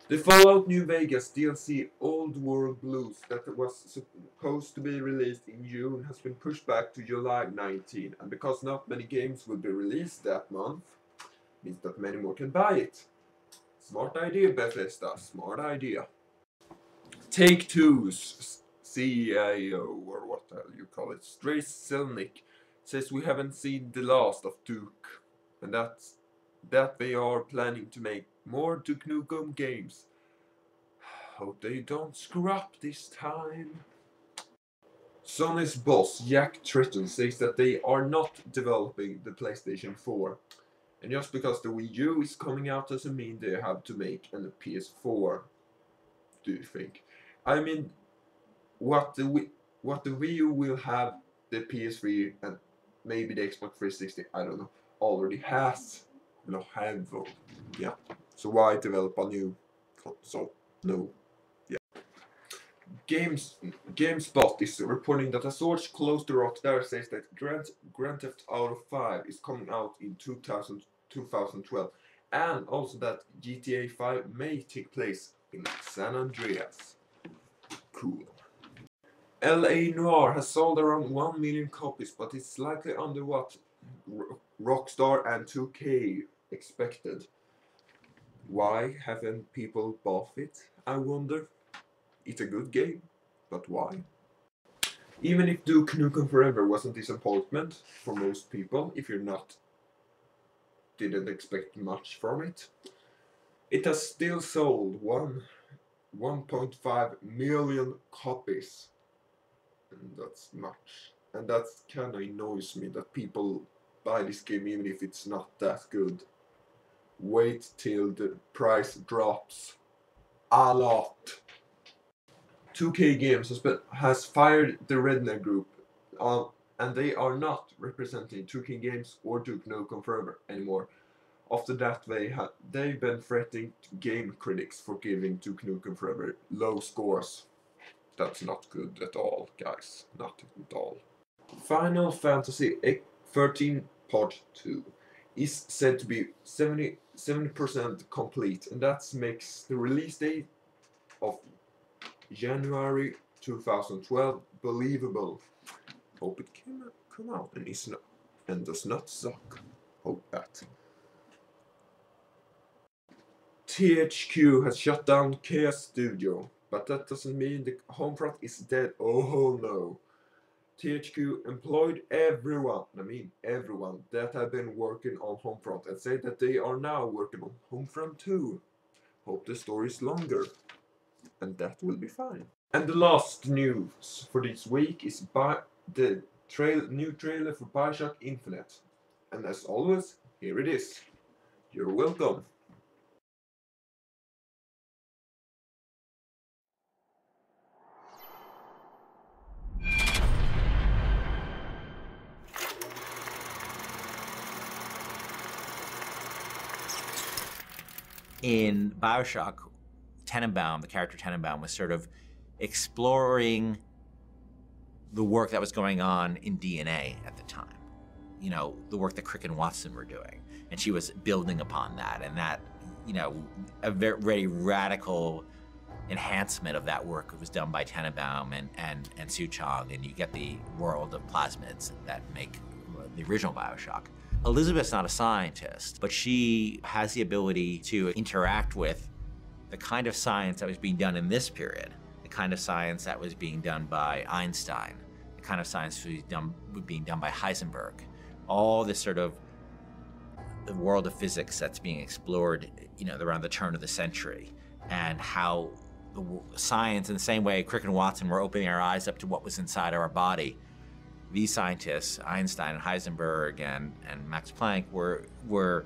The Fallout New Vegas DLC Old World Blues that was supposed to be released in June has been pushed back to July 19, and because not many games will be released that month, means that many more can buy it. Smart idea, Bethesda, smart idea. Take-Two's CEO, or what the hell you call it, Stray Selnick, says we haven't seen the last of Duke, and that they are planning to make more Duke Nukem games. Hope they don't screw up this time. Sony's boss, Jack Tretton, says that they are not developing the PlayStation 4. And just because the Wii U is coming out doesn't mean they have to make a PS4. Do you think? I mean, what the Wii U will have, the PS3 and maybe the Xbox 360, I don't know, already has. No, have. Yeah. So why develop a new console? No. Yeah. GameSpot is reporting that a source close to Rockstar says that Grand Theft Auto 5 is coming out in 2012, and also that GTA 5 may take place in San Andreas. Cool. LA Noire has sold around 1 million copies, but it's slightly under what Rockstar and 2K expected. Why haven't people bought it, I wonder? It's a good game, but why? Even if Duke Nukem Forever was a disappointment for most people, if you're not didn't expect much from it, it has still sold 1.5 million copies. And that's much. And that kind of annoys me that people buy this game even if it's not that good. Wait till the price drops a lot. 2K Games has fired the Redneck Group, and they are not representing 2K Games or Duke Nukem Forever anymore. After that, they've been threatening game critics for giving Duke Nukem Forever low scores. That's not good at all, guys. Not at all. Final Fantasy 13 Part 2 is said to be 70% complete, and that makes the release date of January 2012 believable. Hope it can come out and does not suck. Hope that. THQ has shut down Chaos Studio, but that doesn't mean the Homefront is dead. Oh no. THQ employed everyone that have been working on Homefront and say that they are now working on Homefront 2. Hope the story is longer, and that will be fine. And the last news for this week is the new trailer for Bioshock Infinite. And as always, here it is. You're welcome. In Bioshock, Tenenbaum, the character Tenenbaum, was sort of exploring the work that was going on in DNA at the time. You know, the work that Crick and Watson were doing. And she was building upon that, and that, you know, a very radical enhancement of that work was done by Tenenbaum and Suchong, and you get the world of plasmids that make the original Bioshock. Elizabeth's not a scientist, but she has the ability to interact with the kind of science that was being done in this period, the kind of science that was being done by Einstein, the kind of science that was being done by Heisenberg. All this sort of the world of physics that's being explored, you know, around the turn of the century, and how the science, in the same way Crick and Watson were opening our eyes up to what was inside our body, these scientists, Einstein and Heisenberg and Max Planck, were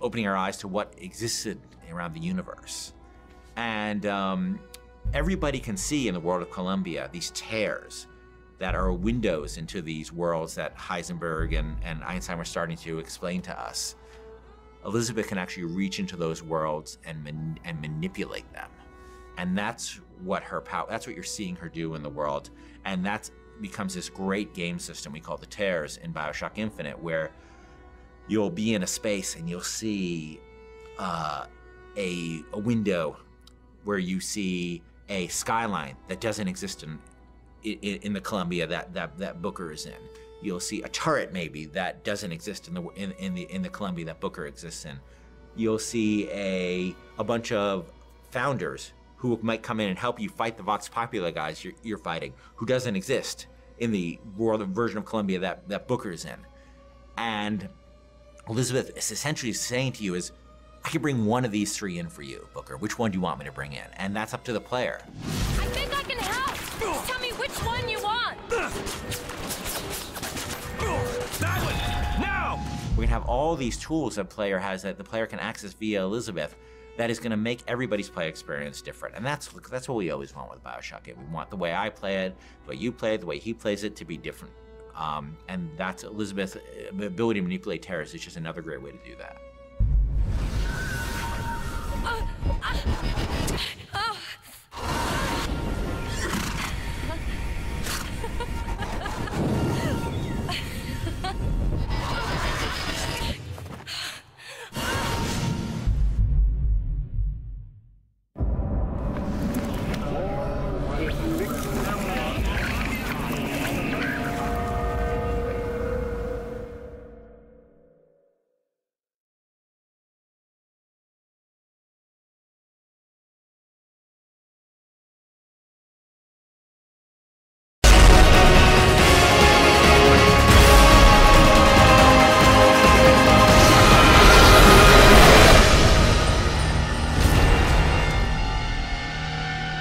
opening our eyes to what existed around the universe. And everybody can see in the world of Columbia these tears that are windows into these worlds that Heisenberg and Einstein were starting to explain to us. Elizabeth can actually reach into those worlds and manipulate them. And that's what her power, that's what you're seeing her do in the world. And that becomes this great game system we call the tears in Bioshock Infinite, where you'll be in a space and you'll see a window where you see a skyline that doesn't exist in the Columbia that Booker is in. You'll see a turret maybe that doesn't exist in the Columbia that Booker exists in. You'll see a bunch of founders who might come in and help you fight the Vox Populi guys you're fighting, who doesn't exist in the world version of Columbia that Booker's in. And Elizabeth is essentially saying to you is, I can bring one of these three in for you, Booker. Which one do you want me to bring in? And that's up to the player. I think I can help. Just tell me which one you want. That one! Now! We're gonna have all these tools that the player can access via Elizabeth that is gonna make everybody's play experience different. And that's what we always want with a BioShock game. We want the way I play it, the way you play it, the way he plays it to be different. And that's Elizabeth's ability to manipulate terrorists is just another great way to do that.